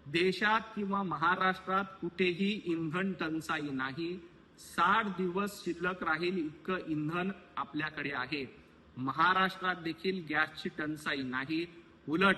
देशात किंवा महाराष्ट्रात कुठेही इंधन टंचाई नाही. 60 दिवस शिल्लक राहील इतकं इंधन आपल्याकडे आहे. महाराष्ट्रात देखील गॅसची टंचाई नाही. उलट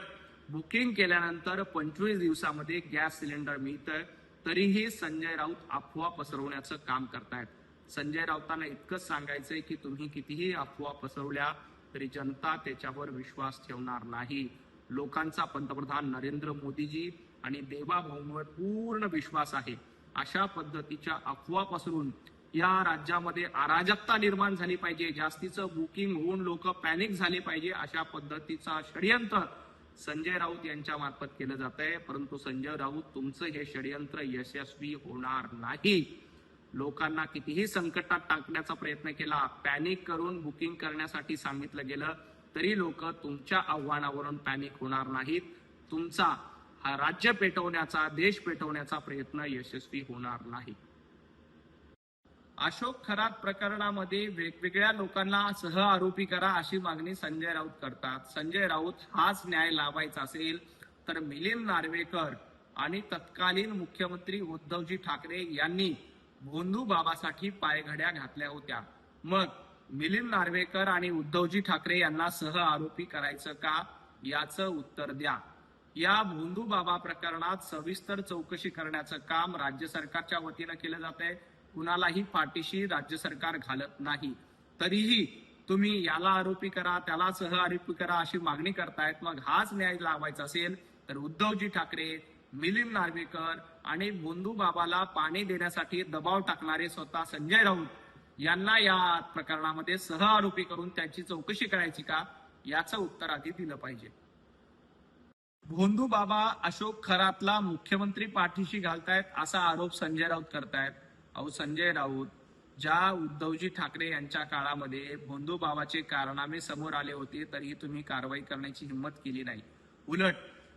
बुकिंग केल्यानंतर 25 दिवसामध्ये गॅस सिलेंडर मिळतं. तरीही संजय राऊत अफवा पसरवण्याचं काम करतायत. संजय राऊतांना इतकंच सांगायचंय की तुम्ही कितीही अफवा पसरवल्या तरी जनता त्याच्यावर विश्वास ठेवणार नाही. लोकांचा पंतप्रधान नरेंद्र मोदीजी आणि देवाभाऊंवर पूर्ण विश्वास आहे. अशा पद्धतीच्या अफवा पसरून या राज्यामध्ये अराजकता निर्माण झाली पाहिजे, जास्तीचं बुकिंग होऊन लोक पॅनिक झाले पाहिजे, अशा पद्धतीचा षडयंत्र संजय राऊत यांच्या मार्फत केलं जात आहे. परंतु संजय राऊत तुमचं हे षडयंत्र यशस्वी होणार नाही. लोकांना कितीही संकटात टाकण्याचा प्रयत्न केला, पॅनिक करून बुकिंग करण्यासाठी सांगितलं गेलं तरी लोक तुमच्या आव्हानावरून पॅनिक होणार नाहीत. तुमचा हा राज्य पेटवण्याचा, देश पेटवण्याचा प्रयत्न यशस्वी होणार नाही. अशोक खरात प्रकरणामध्ये वेगवेगळ्या लोकांना सह आरोपी करा अशी मागणी संजय राऊत करतात. संजय राऊत हाच न्याय लावायचा असेल तर मिलिंद नार्वेकर आणि तत्कालीन मुख्यमंत्री उद्धवजी ठाकरे यांनी भोंदू बाबासाठी पायघड्या घातल्या होत्या. मग मिलिंद नार्वेकर आणि उद्धवजी ठाकरे यांना सह आरोपी करायचं का, याचं उत्तर द्या. या भोंदू बाबा प्रकरणात सविस्तर चौकशी करण्याचं काम राज्य सरकारच्या वतीनं केलं जात आहे. कुणालाही पाठीशी राज्य सरकार घालत नाही. तरीही तुम्ही याला आरोपी करा, त्याला सह आरोपी करा अशी मागणी करतायत. मग हाच न्याय लावायचा असेल तर उद्धवजी ठाकरे, मिलिंद नार्वेकर आणि भोंदू बाबाला पाणी देण्यासाठी दबाव टाकणारे स्वतः संजय राऊत यांना या प्रकरणामध्ये सह आरोपी करून त्याची चौकशी करायची का, याचं उत्तर आधी दिलं पाहिजे. भोंदू बाबा अशोक खरातला मुख्यमंत्री पाठीशी घालतायत असा आरोप संजय राऊत करतायत. अहो संजय राऊत, ज्या उद्धवजी ठाकरे यांच्या काळामध्ये भोंदू बाबाचे कारनामे समोर आले होते तरीही तुम्ही कारवाई करण्याची हिंमत केली नाही. उलट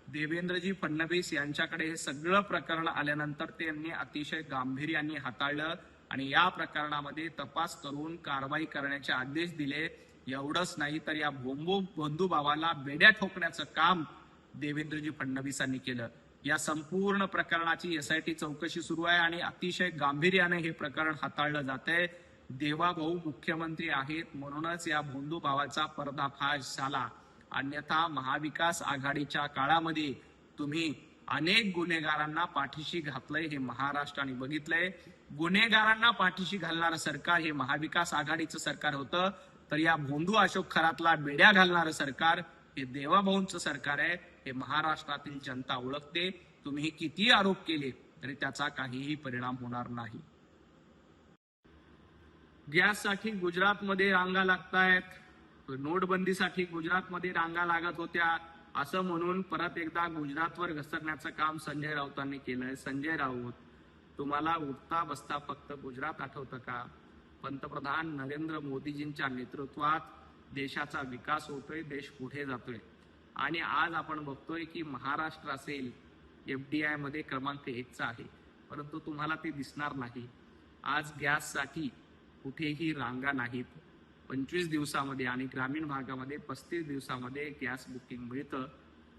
देवेंद्रजी फडणवीस यांच्याकडे हे सगळं प्रकरण आल्यानंतर त्यांनी अतिशय गांभीर्याने हाताळलं आणि या प्रकरणामध्ये तपास करून कारवाई करण्याचे आदेश दिले. एवढंच नाही तर या भोंदू बाबाला बेड्या ठोकण्याचं काम देवेंद्रजी फडणवीसांनी केलं. या संपूर्ण प्रकरणाची एसआयटी चौकशी सुरू आहे आणि अतिशय गांभीर्याने हे प्रकरण हाताळलं जात आहे. देवाभाऊ मुख्यमंत्री आहेत म्हणूनच या भोंदू भावाचा पर्दाफाश झाला. अन्यथा महाविकास आघाडीच्या काळामध्ये तुम्ही अनेक गुन्हेगारांना पाठीशी घातलंय हे महाराष्ट्राने बघितलंय. गुन्हेगारांना पाठीशी घालणारं सरकार हे महाविकास आघाडीचं सरकार होतं, तर या भोंदू अशोक खरातला बेड्या घालणारं सरकार हे देवाभाऊंचं सरकार आहे. हे महाराष्ट्रातील जनता ओळखते. तुम्ही किती आरोप केले तरी त्याचा काहीही परिणाम होणार नाही. गॅससाठी गुजरातमध्ये रांगा लागतायत, नोटबंदीसाठी गुजरातमध्ये रांगा लागत होत्या असं म्हणून परत एकदा गुजरातवर घसरण्याचं काम संजय राऊतांनी केलंय. संजय राऊत, तुम्हाला उठता बसता फक्त गुजरात आठवतं का? पंतप्रधान नरेंद्र मोदीजींच्या नेतृत्वात देशाचा विकास होतोय, देश पुढे जातोय आणि आज आपण बघतोय की महाराष्ट्र असेल FDI मध्ये क्रमांक 1चा आहे, परंतु तुम्हाला ते दिसणार नाही. आज गॅससाठी कुठेही रांगा नाहीत. 25 दिवसामध्ये आणि ग्रामीण भागामध्ये 35 दिवसामध्ये गॅस बुकिंग मिळतं.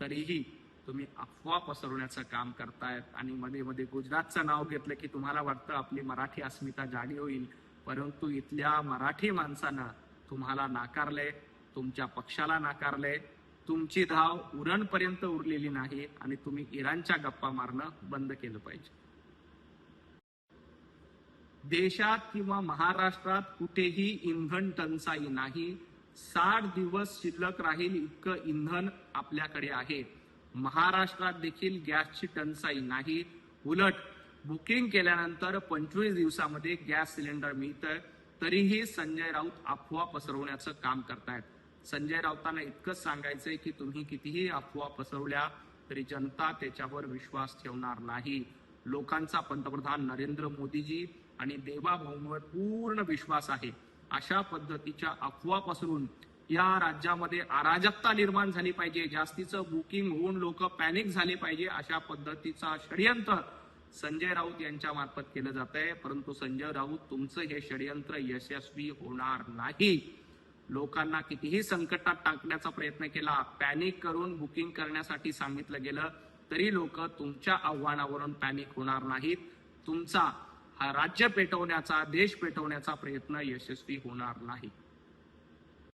तरीही तुम्ही अफवा पसरवण्याचं काम करतायत आणि मध्ये मध्ये गुजरातचं नाव घेतलं की तुम्हाला वाटतं आपली मराठी अस्मिता जागी होईल, परंतु इथल्या मराठी माणसानं तुम्हाला नाकारलंय, तुमच्या पक्षाला नाकारलंय. तुमची धाव उरणपर्यंत उरलेली नाही आणि तुम्ही इराणच्या गप्पा मारणं बंद केलं पाहिजे. देशात किंवा महाराष्ट्रात कुठेही इंधन टंचाई नाही. 60 दिवस शिल्लक राहील इतकं इंधन आपल्याकडे आहे. महाराष्ट्रात देखील गॅसची टंचाई नाही. उलट बुकिंग केल्यानंतर 25 दिवसामध्ये गॅस सिलेंडर मिळतं. तरीही संजय राऊत अफवा पसरवण्याचं काम करतायत. संजय राऊतांना इतकंच सांगायचंय की तुम्ही कितीही अफवा पसरवल्या तरी जनता त्याच्यावर विश्वास ठेवणार नाही. लोकांचा पंतप्रधान नरेंद्र मोदीजी आणि देवाभाऊंवर पूर्ण विश्वास आहे. अशा पद्धतीच्या अफवा पसरून या राज्यामध्ये अराजकता निर्माण झाली पाहिजे, जास्तीचं बुकिंग होऊन लोक पॅनिक झाले पाहिजे, अशा पद्धतीचा षडयंत्र संजय राऊत यांच्या मार्फत केलं जात आहे. परंतु संजय राऊत तुमचं हे षडयंत्र यशस्वी होणार नाही. लोकांना कितीही संकटात टाकण्याचा प्रयत्न केला, पॅनिक करून बुकिंग करण्यासाठी सांगितलं गेलं तरी लोक तुमच्या आव्हानावरून पॅनिक होणार नाहीत. तुमचा हा राज्य पेटवण्याचा, देश पेटवण्याचा प्रयत्न यशस्वी होणार नाही.